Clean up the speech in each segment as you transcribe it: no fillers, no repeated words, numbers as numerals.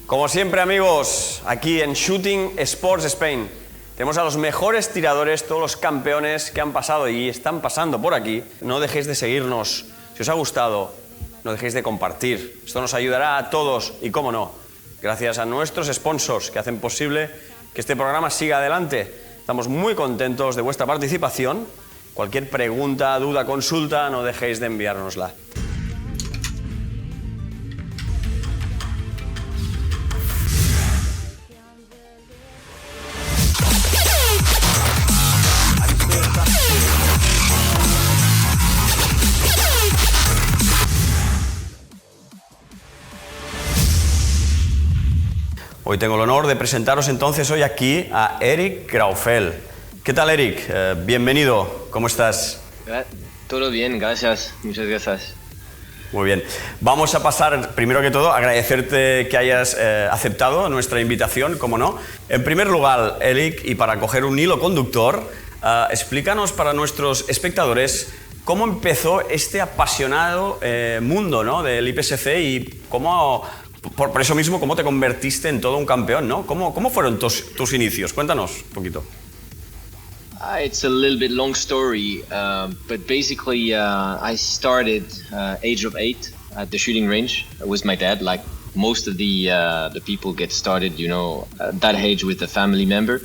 Como siempre, amigos, aquí en Shooting Sports Spain tenemos a los mejores tiradores, todos los campeones que han pasado y están pasando por aquí. No dejéis de seguirnos. Si os ha gustado, no dejéis de compartir. Esto nos ayudará a todos y, cómo no, gracias a nuestros sponsors que hacen posible que este programa siga adelante. Estamos muy contentos de vuestra participación. Cualquier pregunta, duda, consulta, no dejéis de enviárnosla. Hoy tengo el honor de presentaros entonces hoy aquí a Eric Grauffel. ¿Qué tal, Eric? Bienvenido, ¿cómo estás? Todo bien, gracias, muchas gracias. Muy bien. Vamos a pasar, primero que todo, a agradecerte que hayas aceptado nuestra invitación, como no. En primer lugar, Eric, y para coger un hilo conductor, explícanos para nuestros espectadores cómo empezó este apasionado mundo, ¿no?, del IPSC y cómo... Por eso mismo, ¿cómo te convertiste en todo un campeón, ¿no? ¿Cómo fueron tus inicios? Cuéntanos un poquito. It's a little bit long story, but basically I started age of 8 at the shooting range with my dad. Like most of the people get started, you know, at that age with a family member.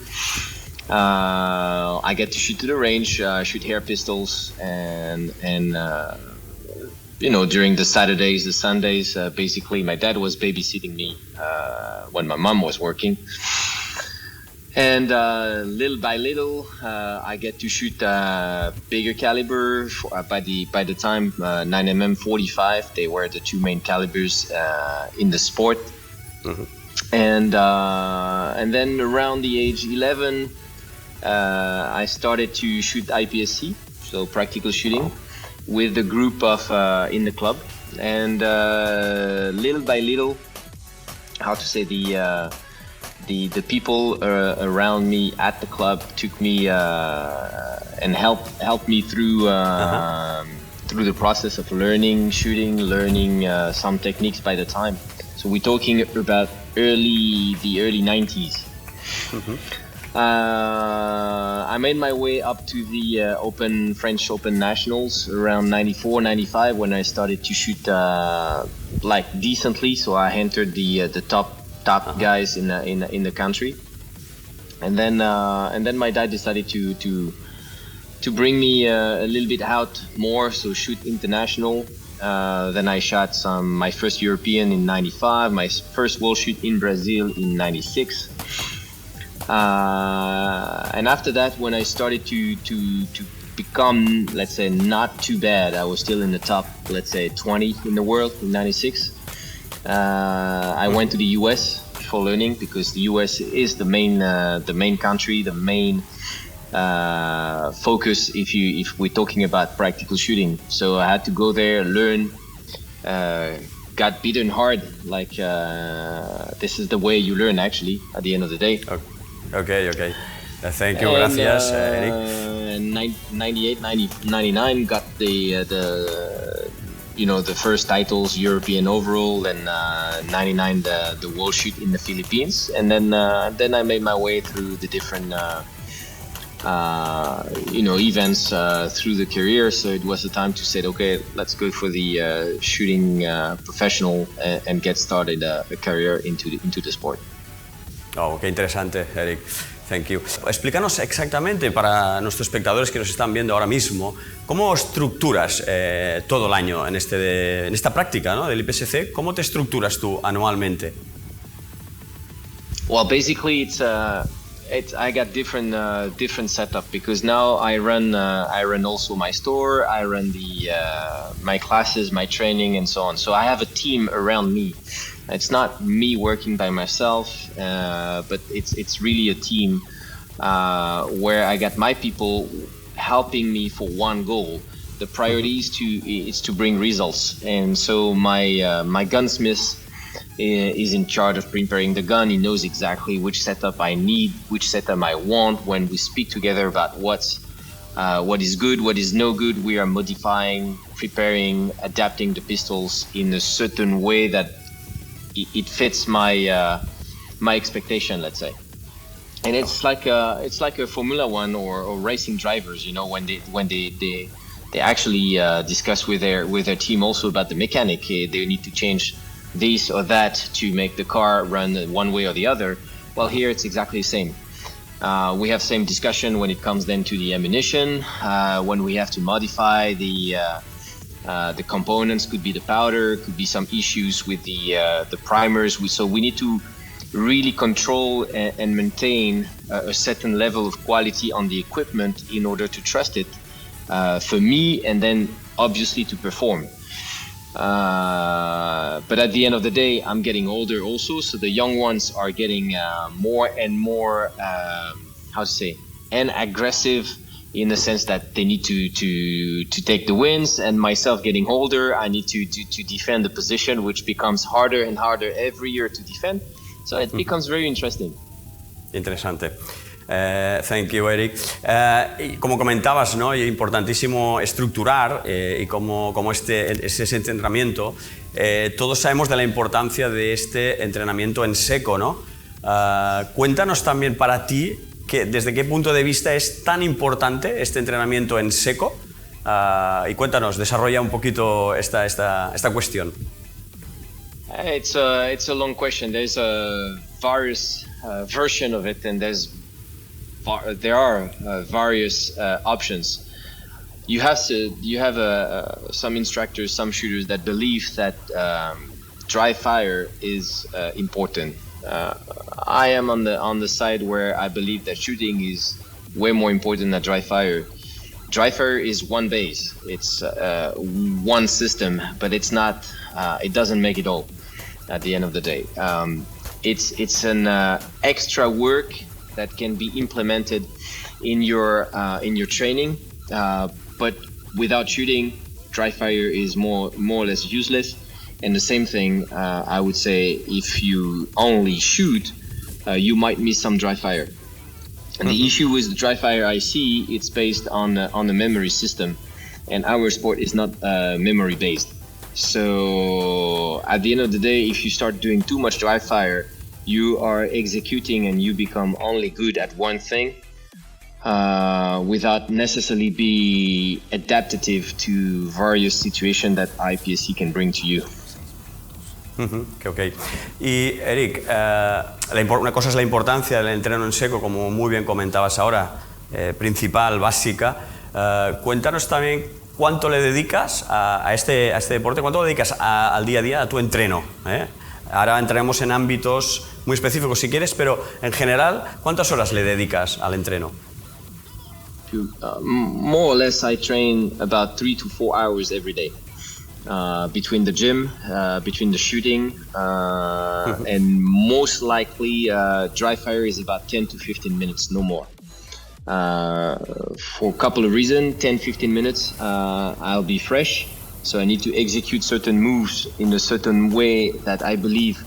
I get to shoot to the range, shoot air pistols, and you know, during the Saturdays, the Sundays, basically my dad was babysitting me when my mom was working. And little by little, I get to shoot bigger caliber. By the time 9mm 45, they were the two main calibers in the sport. Mm-hmm. And then around the age 11, I started to shoot IPSC, so practical shooting. Oh. With the group of in the club, and little by little, how to say, the people around me at the club took me and helped me through through the process of learning shooting, learning some techniques by the time. So we're talking about the early 90s. Mm-hmm. I made my way up to the French Open Nationals around 94, 95 when I started to shoot like decently. So I entered the top guys in the country, and then my dad decided to bring me a little bit out more. So shoot international. Then I shot my first European in 95, my first world shoot in Brazil in 96. And after that, when I started to become, let's say, not too bad, I was still in the top, let's say, 20 in the world in 96. I went to the US for learning because the US is the main country, the main focus if we're talking about practical shooting. So I had to go there, learn. Got beaten hard. Like this is the way you learn, actually, at the end of the day. Okay. Thank you, gracias, Eric. 98, 99 got the you know, the first titles, European overall, and 99 the world shoot in the Philippines, and then I made my way through the different you know, events through the career. So it was the time to say, okay, let's go for the shooting professional and get started a career into the sport. Oh, qué interesante, Eric. Thank you. Explícanos exactamente para nuestros espectadores que nos están viendo ahora mismo, ¿cómo estructuras todo el año en esta práctica, ¿no?, del IPSC? ¿Cómo te estructuras tú anualmente? Well, basically I got different setup because now I run also my store, I run my classes, my training, and so on. So I have a team around me. It's not me working by myself, but it's really a team where I got my people helping me for one goal. The priority is to bring results, and so my gunsmith is in charge of preparing the gun. He knows exactly which setup I need, which setup I want. When we speak together about what is good, what is no good, we are modifying, preparing, adapting the pistols in a certain way that it fits my my expectation, let's say. And it's like a Formula One or racing drivers, you know, when they actually discuss with their team also about the mechanic. They need to change this or that to make the car run one way or the other. Well, here it's exactly the same. We have same discussion when it comes then to the ammunition, when we have to modify the components. Could be the powder, could be some issues with the primers. So we need to really control and maintain a certain level of quality on the equipment in order to trust it for me, and then obviously to perform. But at the end of the day, I'm getting older also, so the young ones are getting more and more and aggressive, in the sense that they need to take the wins, and myself getting older, I need to defend the position, which becomes harder and harder every year to defend. So it becomes very interesting. Interesante. Thank you, Eric. Y como comentabas, ¿no? Y importantísimo estructurar y como ese entrenamiento. Todos sabemos de la importancia de este entrenamiento en seco, ¿no? Cuéntanos también para ti desde qué punto de vista es tan importante este entrenamiento en seco. Y cuéntanos, desarrolla un poquito esta cuestión. It's a long question. There's a various version of it, and there are various options. You have some instructors, some shooters that believe that dry fire is important. I am on the side where I believe that shooting is way more important than dry fire. Dry fire is one base. It's one system, but it's not. It doesn't make it all. At the end of the day, it's an extra work that can be implemented in your training, but without shooting, dry fire is more or less useless. And the same thing, I would say, if you only shoot, you might miss some dry fire. And the issue with the dry fire I see, it's based on the memory system, and our sport is not memory based. So at the end of the day, if you start doing too much dry fire, you are executing and you become only good at one thing without necessarily be adaptive to various situations that IPSC can bring to you. Okay. Y Eric, una cosa es la importancia del entreno en seco, como muy bien comentabas ahora, principal, básica. Cuéntanos también cuánto le dedicas a este deporte, cuánto le dedicas al día a día a tu entreno. Ahora entraremos en ámbitos muy específicos si quieres, pero en general, ¿cuántas horas le dedicas al entreno? More or less, I train about 3 to 4 hours every day. Between the gym, between the shooting, and most likely dry fire is about 10 to 15 minutes, no more. For a couple of reasons, 10-15 minutes, I'll be fresh, so I need to execute certain moves in a certain way that I believe,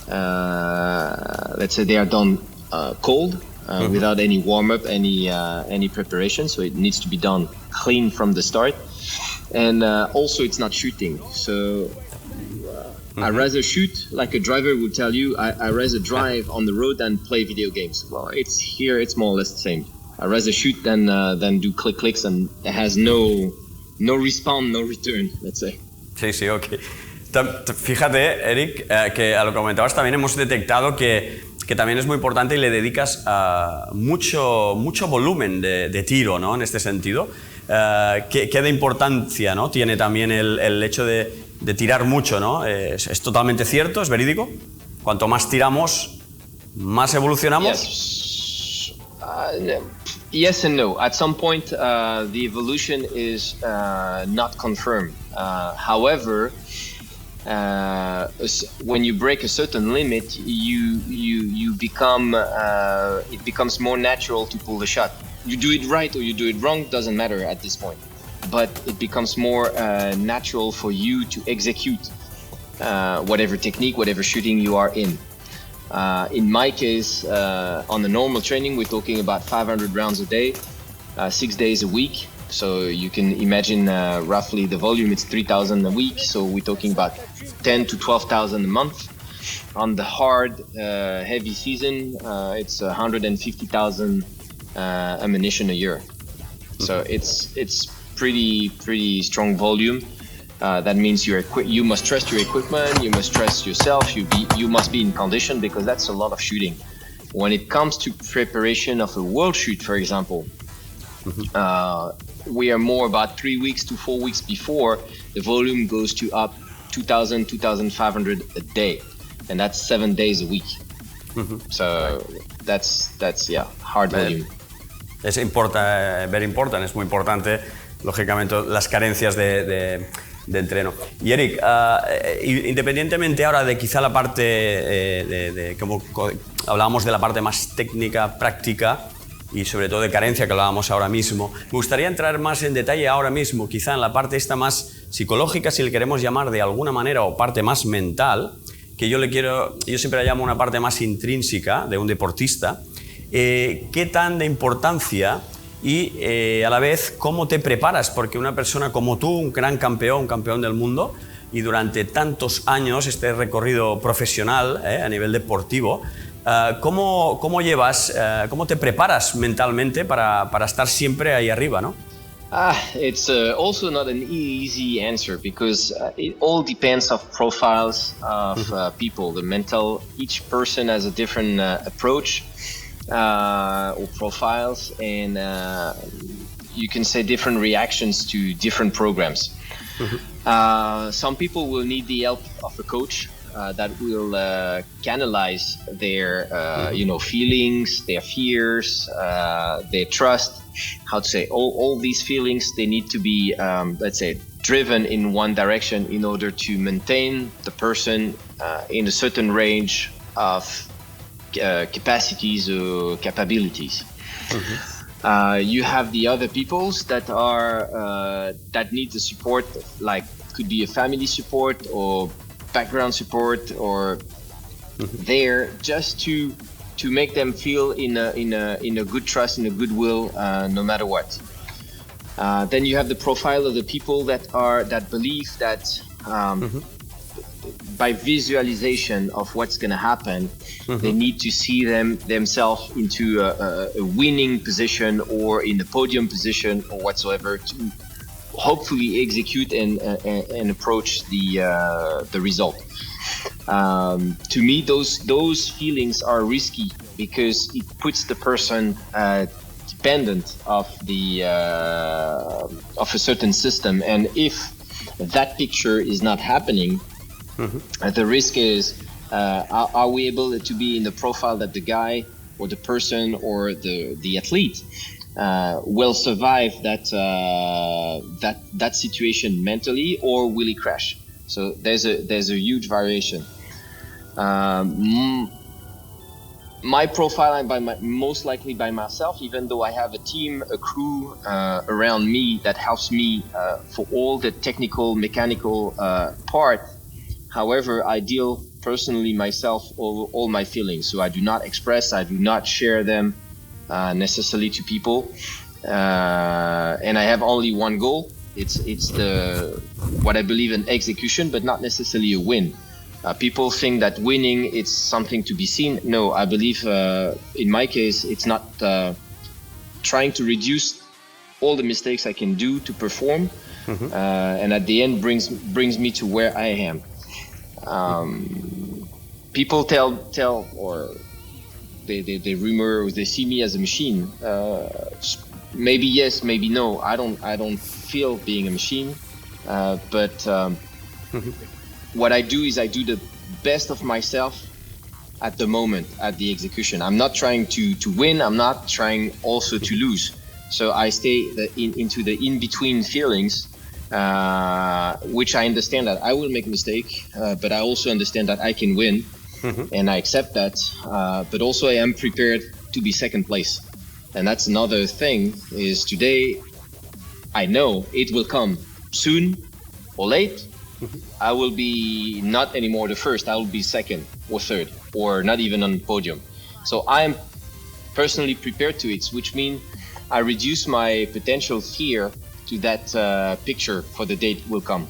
let's say they are done cold, without any warm-up, any preparation, so it needs to be done clean from the start. And also it's not shooting, so I rather shoot, like a driver would tell you, I rather drive on the road than play video games. Well, it's more or less the same. I rather shoot than do clicks, and it has no respawn, no return, let's say. Sí, ok. Fíjate, Eric, que a lo que comentabas también hemos detectado que también es muy importante y le dedicas mucho volumen de tiro, ¿no? En este sentido. ¿Qué de importancia, ¿no? Tiene también el hecho de tirar mucho, ¿no? ¿Es totalmente cierto? ¿Es verídico? Cuanto más tiramos, más evolucionamos. Yes and no. At some point, the evolution is not confirmed. However, when you break a certain limit, you become it becomes more natural to pull the shot. You do it right or you do it wrong, doesn't matter at this point. But it becomes more natural for you to execute whatever technique, whatever shooting you are in. In my case, on the normal training, we're talking about 500 rounds a day, 6 days a week. So you can imagine roughly the volume, it's 3,000 a week. So we're talking about 10 to 12,000 a month. on the hard, heavy season, it's 150,000 ammunition a year. So it's pretty strong volume. That means you must trust your equipment, you must trust yourself, you must be in condition, because that's a lot of shooting. When it comes to preparation of a world shoot, for example, we are more about 3 weeks to 4 weeks before. The volume goes to up 2,000, 2,500 a day, and that's 7 days a week. So that's hard volume. Es very important, es muy importante, lógicamente, las carencias de entreno. Y Eric, independientemente ahora de quizá la parte, como hablábamos de la parte más técnica, práctica, y sobre todo de carencia que hablábamos ahora mismo, me gustaría entrar más en detalle ahora mismo, quizá en la parte esta más psicológica, si le queremos llamar de alguna manera, o parte más mental, que yo siempre la llamo una parte más intrínseca de un deportista. ¿Qué tan de importancia y a la vez cómo te preparas? Porque una persona como tú, un gran campeón, campeón del mundo, y durante tantos años este recorrido profesional a nivel deportivo, ¿cómo te preparas mentalmente para estar siempre ahí arriba, ¿no? It's also not an easy answer, because it all depends of profiles of people. Each person has a different approach or profiles, and you can say different reactions to different programs. Some people will need the help of a coach that will canalize their feelings, their fears, their trust. How to say, all these feelings, they need to be let's say driven in one direction in order to maintain the person in a certain range of capacities or capabilities. You have the other peoples that are that need the support, like could be a family support or background support, or there just to make them feel in a good trust, in a goodwill, no matter what. Then you have the profile of the people that believe that by visualization of what's going to happen, they need to see themselves into a winning position or in the podium position or whatsoever, to hopefully execute and approach the result. To me, those feelings are risky, because it puts the person dependent of a certain system, and if that picture is not happening, the risk is are we able to be in the profile that the guy or the person or the athlete will survive that situation mentally, or will he crash? So there's a huge variation. My profile, I'm most likely by myself, even though I have a team, a crew around me that helps me for all the technical, mechanical part. However, I deal personally myself all my feelings, so I do not express, I do not share them necessarily to people, and I have only one goal. It's what I believe in execution, but not necessarily a win. People think that winning it's something to be seen. No, I believe in my case it's not trying to reduce all the mistakes I can do to perform, and at the end brings me to where I am. People tell or they rumor, or they see me as a machine. Maybe yes, maybe no. I don't feel being a machine, but what I do is I do the best of myself at the moment, at the execution. I'm not trying to win. I'm not trying also to lose. So I stay into the in-between feelings, which I understand that I will make a mistake, but I also understand that I can win, and I accept that. But also I am prepared to be second place. And that's another thing, is today I know it will come soon or late. I will be not anymore the first, I will be second or third, or not even on the podium. So I am personally prepared to it, which means I reduce my potential fear to that picture for the date will come.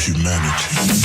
humanity.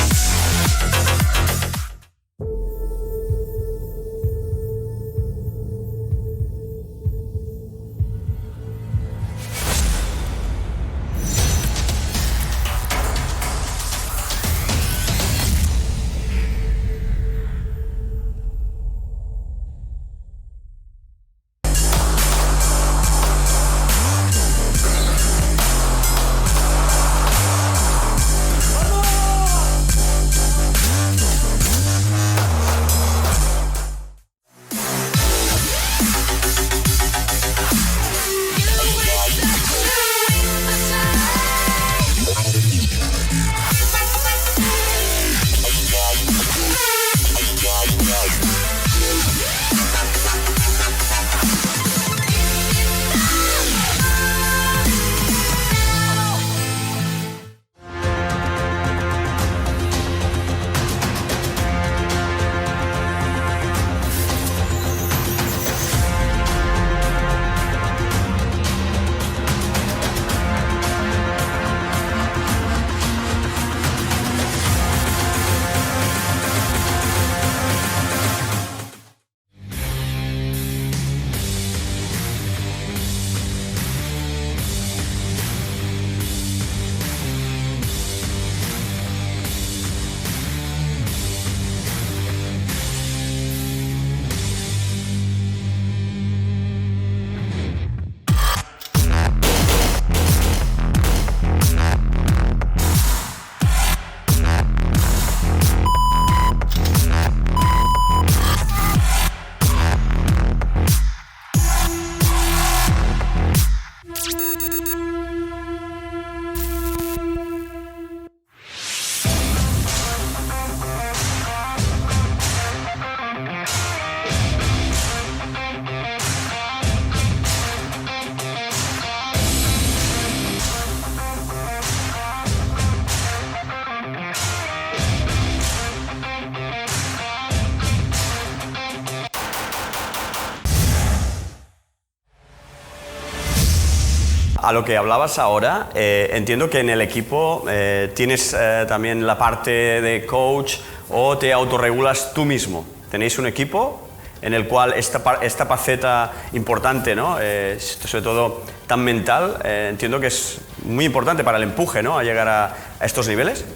A lo que hablabas ahora, entiendo que en el equipo tienes también la parte de coach o te autorregulas tú mismo. ¿Tenéis un equipo en el cual esta faceta importante, ¿no? Sobre todo tan mental, entiendo que es muy importante para el empuje, ¿no? A llegar a estos niveles?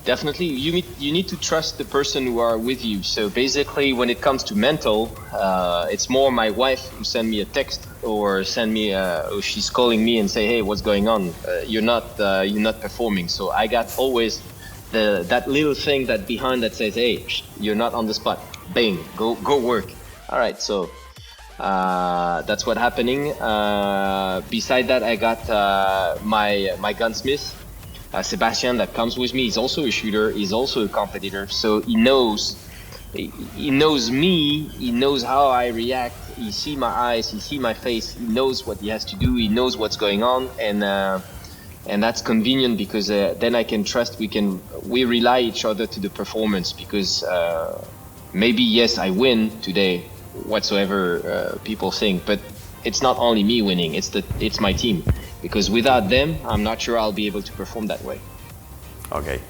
Definitely, you need to trust the person who are with you. So basically, when it comes to mental, it's more my wife who send me a text or send me, or she's calling me and say, "Hey, what's going on? You're not performing." So I got always that little thing that behind that says, "Hey, you're not on the spot. Bang, go work." All right, so that's what's happening. Beside that, I got my gunsmith. Sebastian, that comes with me, he's also a shooter, he's also a competitor, so he knows me, he knows how I react, he see my eyes, he see my face, he knows what he has to do, he knows what's going on, and that's convenient because then I can trust we rely each other to the performance, because maybe yes I win today, whatsoever people think, but it's not only me winning, it's my team. Because without them, I'm not sure I'll be able to perform that way. Okay,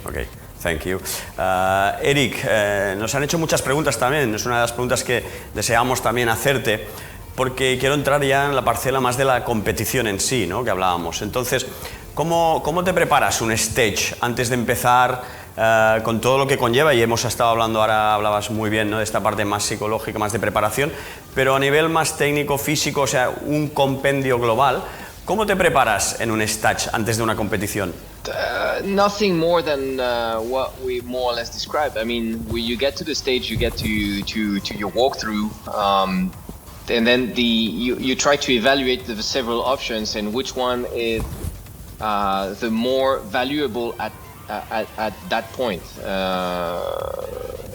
thank you. Eric, nos han hecho muchas preguntas también, es una de las preguntas que deseamos también hacerte, porque quiero entrar ya en la parcela más de la competición en sí, ¿no? Que hablábamos. Entonces, ¿cómo te preparas un stage antes de empezar con todo lo que conlleva? Y hemos estado hablando, ahora hablabas muy bien, ¿no? De esta parte más psicológica, más de preparación, pero a nivel más técnico, físico, o sea, un compendio global. ¿Cómo te preparas en un stage antes de una competición? Nothing more than what we more or less described. I mean, when you get to the stage, you get to your walkthrough, and then you try to evaluate the several options and which one is the more valuable at that point.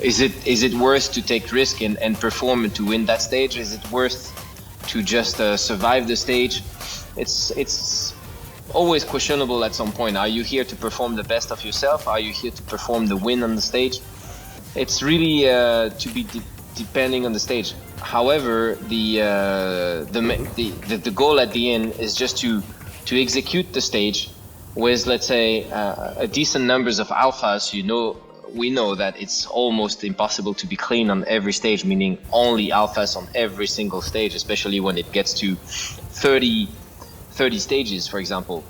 Is it worth to take risk and perform and to win that stage? Is it worth to just survive the stage? It's always questionable at some point. Are you here to perform the best of yourself? Are you here to perform the win on the stage? It's really to be depending on the stage. However, the goal at the end is just to execute the stage with, let's say, a decent numbers of alphas, we know that it's almost impossible to be clean on every stage, meaning only alphas on every single stage, especially when it gets to 30 stages, for example.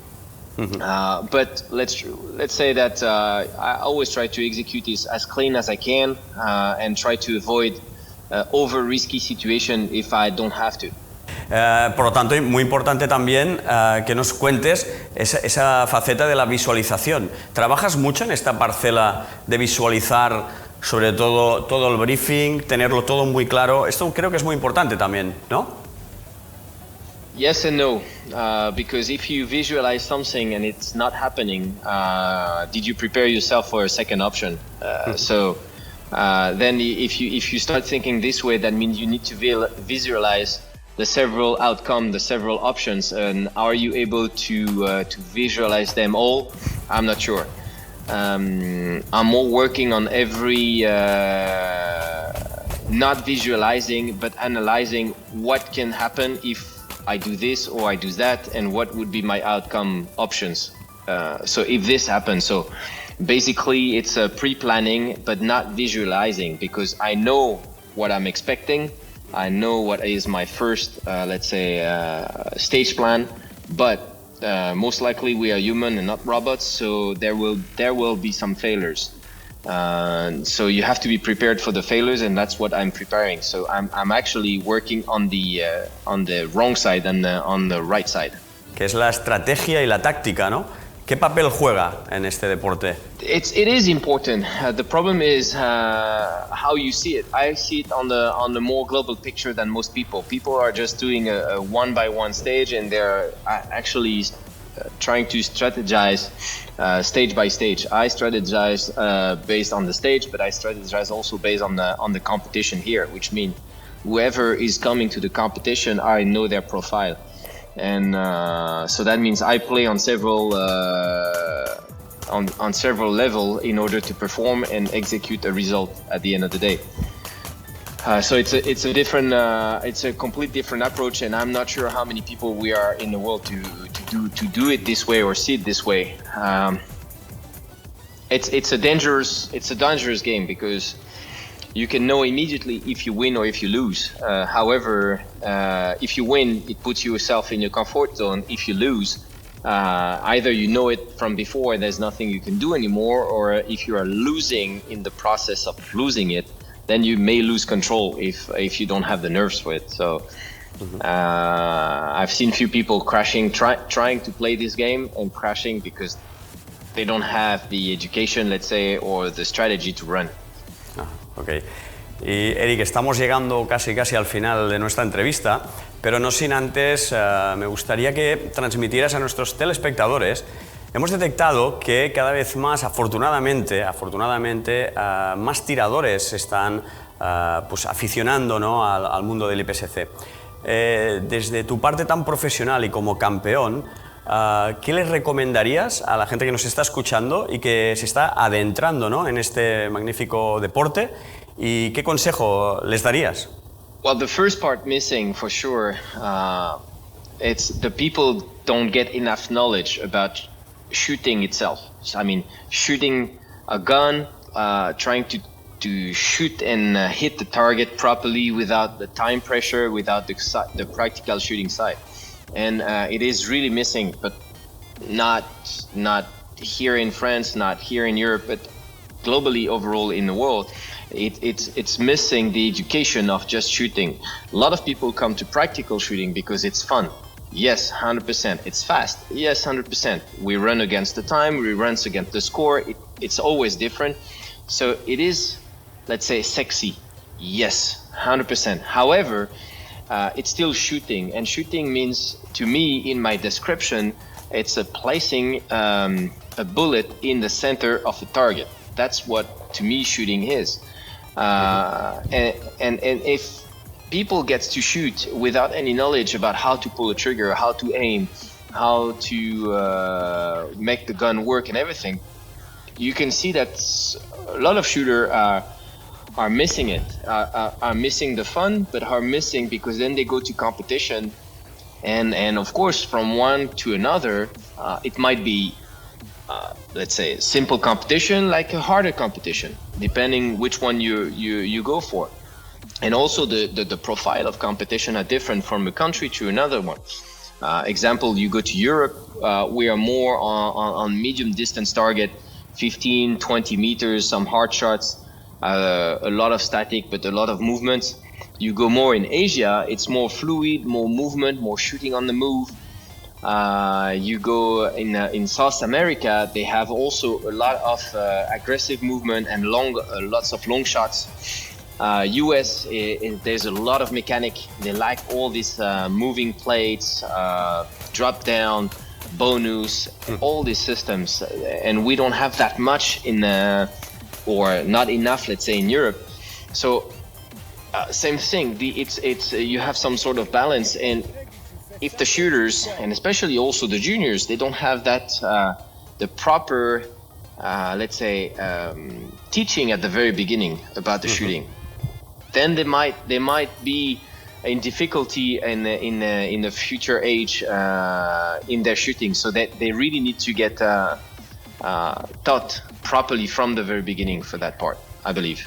But let's say that I always try to execute this as clean as I can and try to avoid over risky situation if I don't have to. Por lo tanto, muy importante también que nos cuentes esa faceta de la visualización. ¿Trabajas mucho en esta parcela de visualizar sobre todo el briefing, tenerlo todo muy claro? Esto creo que es muy importante también, ¿no? Yes and no, because if you visualize something and it's not happening, did you prepare yourself for a second option? So then if you start thinking this way, that means you need to visualize the several outcomes, the several options, and are you able to visualize them all? I'm not sure. I'm more working on every not visualizing but analyzing what can happen if I do this or I do that, and what would be my outcome options. So if this happens, so basically it's a pre-planning but not visualizing, because I know what I'm expecting. I know what is my first, let's say, stage plan, but most likely we are human and not robots, so there will be some failures. So you have to be prepared for the failures, and that's what I'm preparing. So I'm actually working on the wrong side and on the right side. Que es la estrategia y la táctica, ¿no? ¿Qué papel juega en este deporte? It is important. The problem is how you see it. I see it on the more global picture than most people. People are just doing a one by one stage, and they're actually trying to strategize stage by stage. I strategize based on the stage, but I strategize also based on the competition here, which means whoever is coming to the competition, I know their profile. And so that means I play on several on several levels in order to perform and execute a result at the end of the day. So it's a different it's a complete different approach, and I'm not sure how many people we are in the world to do it this way or see it this way. It's a dangerous game, because you can know immediately if you win or if you lose. However, if you win, it puts yourself in your comfort zone. If you lose, either you know it from before and there's nothing you can do anymore, or if you are losing in the process of losing it, then you may lose control if you don't have the nerves for it. So I've seen few people crashing, trying to play this game and crashing because they don't have the education, let's say, or the strategy to run. Ok. Y Eric, estamos llegando casi al final de nuestra entrevista, pero no sin antes me gustaría que transmitieras a nuestros telespectadores. Hemos detectado que cada vez más, afortunadamente, más tiradores se están pues aficionando, ¿no?, al mundo del IPSC. Desde tu parte tan profesional y como campeón, ¿qué les recomendarías a la gente que nos está escuchando y que se está adentrando, ¿no?, en este magnífico deporte? ¿Y qué consejo les darías? Well, the first part missing for sure. It's the people don't get enough knowledge about shooting itself. I mean, shooting a gun, trying to shoot and hit the target properly without the time pressure, without the practical shooting side. And it is really missing, but not here in France, not here in Europe, but globally overall in the world. It's missing the education of just shooting. A lot of people come to practical shooting because it's fun. Yes, 100%. It's fast. Yes, 100%. We run against the time, we run against the score. It's always different. So it is, let's say, sexy. Yes, 100%. However, it's still shooting, and shooting means, to me, in my description, it's placing a bullet in the center of the target. That's what, to me, shooting is. And if people get to shoot without any knowledge about how to pull a trigger, how to aim, how to make the gun work and everything, you can see that a lot of shooters are missing it, are missing the fun, but are missing because then they go to competition, and of course from one to another, it might be let's say, simple competition, like a harder competition, depending which one you go for. And also the profile of competition are different from a country to another one. Example, you go to Europe, we are more on medium distance target, 15, 20 meters, some hard shots, a lot of static, but a lot of movement. You go more in Asia, it's more fluid, more movement, more shooting on the move. You go in South America, they have also a lot of aggressive movement and lots of long shots. US, there's a lot of mechanic. They like all these moving plates, drop down, bonus, all these systems, and we don't have that much or not enough, let's say, in Europe. So same thing. It's you have some sort of balance, and if the shooters, and especially also the juniors, they don't have that the proper, let's say, teaching at the very beginning about the shooting, then they might be in difficulty in the future age in their shooting. So that they really need to get taught properly from the very beginning for that part, I believe.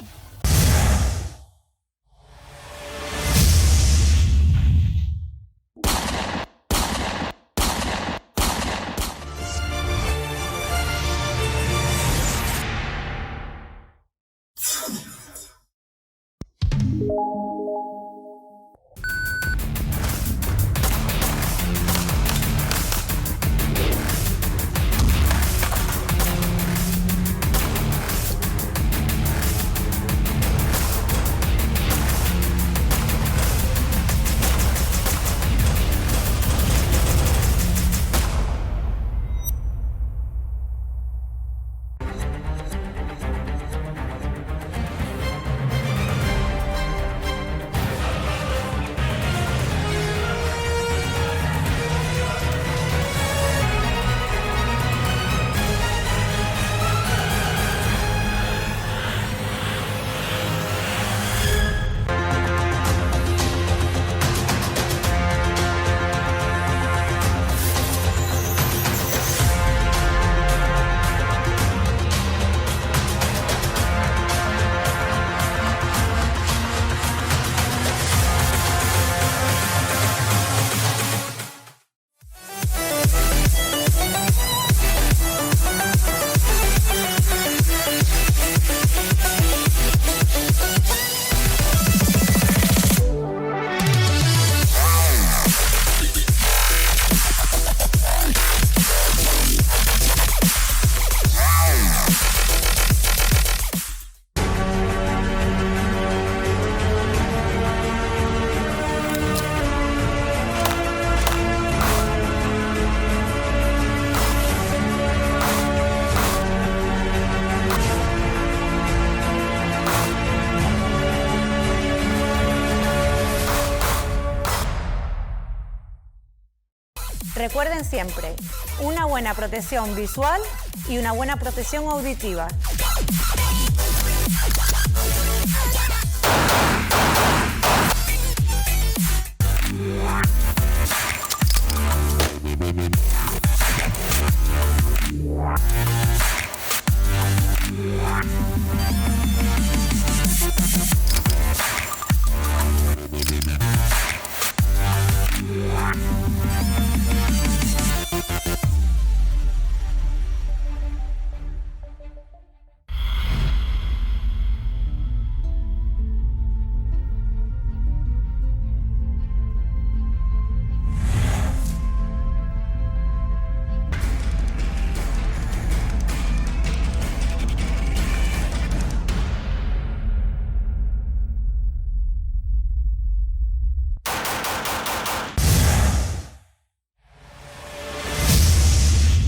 Recuerden siempre, una buena protección visual y una buena protección auditiva.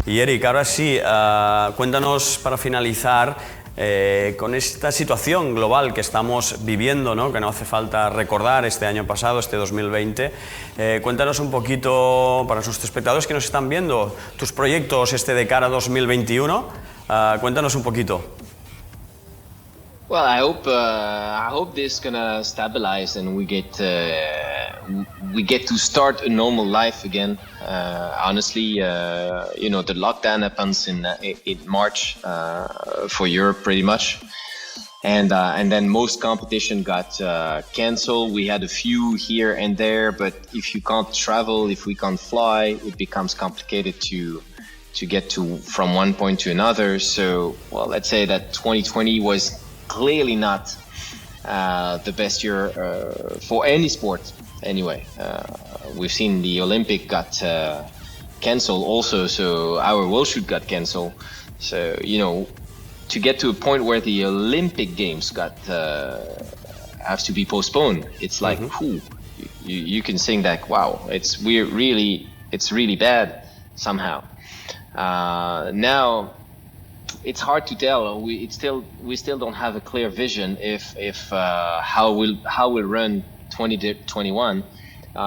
Y Eric, ahora sí, cuéntanos para finalizar, con esta situación global que estamos viviendo, ¿no? Que no hace falta recordar este año pasado, este 2020, cuéntanos un poquito para nuestros espectadores que nos están viendo, tus proyectos de cara a 2021, cuéntanos un poquito. Well, I hope this gonna stabilize and we we get to start a normal life again. Honestly, you know, the lockdown happens in March for Europe pretty much. And then most competition got cancelled. We had a few here and there, but if you can't travel, if we can't fly, it becomes complicated to get to from one point to another. So, well, let's say that 2020 was clearly not the best year for any sport. Anyway, we've seen the Olympic got cancelled also, so our World Shoot got cancelled. So, you know, to get to a point where the Olympic Games got have to be postponed, it's like, you can think that, wow, it's really bad somehow. Now, it's hard to tell. We still don't have a clear vision if how we'll run 2021.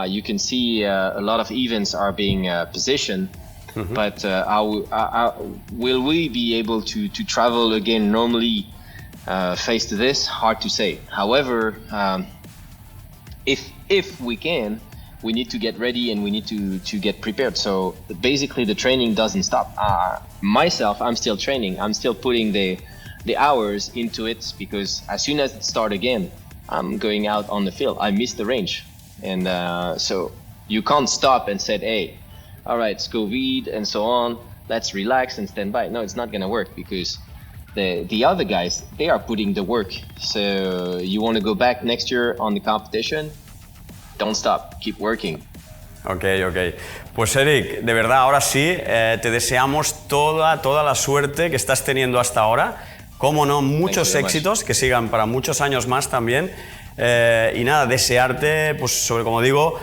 You can see a lot of events are being positioned. But will we be able to travel again normally face to this? Hard to say. However, if we can, we need to get ready and we need to get prepared. So basically the training doesn't stop. Myself, I'm still training. I'm still putting the hours into it, because as soon as it starts again, I'm going out on the field. I miss the range. And so you can't stop and say, hey, all right, it's COVID and so on, let's relax and stand by. No, it's not going to work, because the other guys, they are putting the work. So you want to go back next year on the competition, don't stop, keep working. Ok. Pues Eric, de verdad, ahora sí, te deseamos toda la suerte que estás teniendo hasta ahora. Cómo no, muchos éxitos, que sigan para muchos años más también. Y nada, desearte, pues como digo,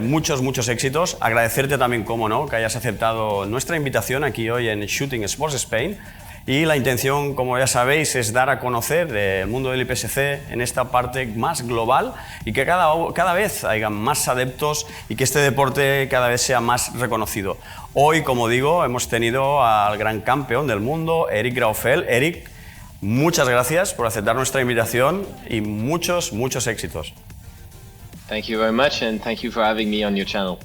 muchos éxitos. Agradecerte también, cómo no, que hayas aceptado nuestra invitación aquí hoy en Shooting Sports Spain. Y la intención, como ya sabéis, es dar a conocer el mundo del IPSC en esta parte más global, y que cada vez haya más adeptos y que este deporte cada vez sea más reconocido. Hoy, como digo, hemos tenido al gran campeón del mundo, Gérard Grauffel. Eric, muchas gracias por aceptar nuestra invitación y muchos éxitos. Thank you very much, and thank you for having me on your channel.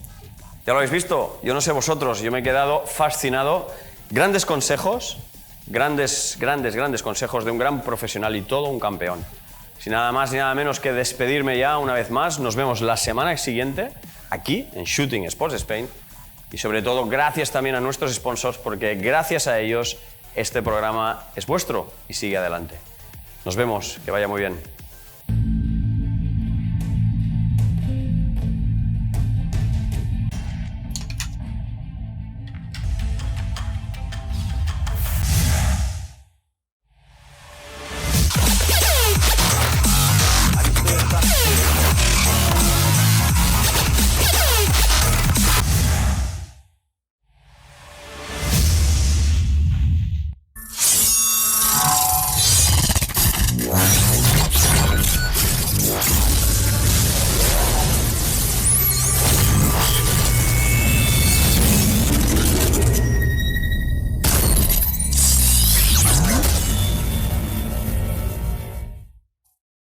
Ya lo habéis visto, yo no sé vosotros, yo me he quedado fascinado. Grandes consejos, grandes consejos de un gran profesional y todo un campeón. Sin nada más ni nada menos que despedirme ya una vez más. Nos vemos la semana siguiente aquí en Shooting Sports Spain. Y sobre todo, gracias también a nuestros sponsors, porque gracias a ellos este programa es vuestro y sigue adelante. Nos vemos, que vaya muy bien.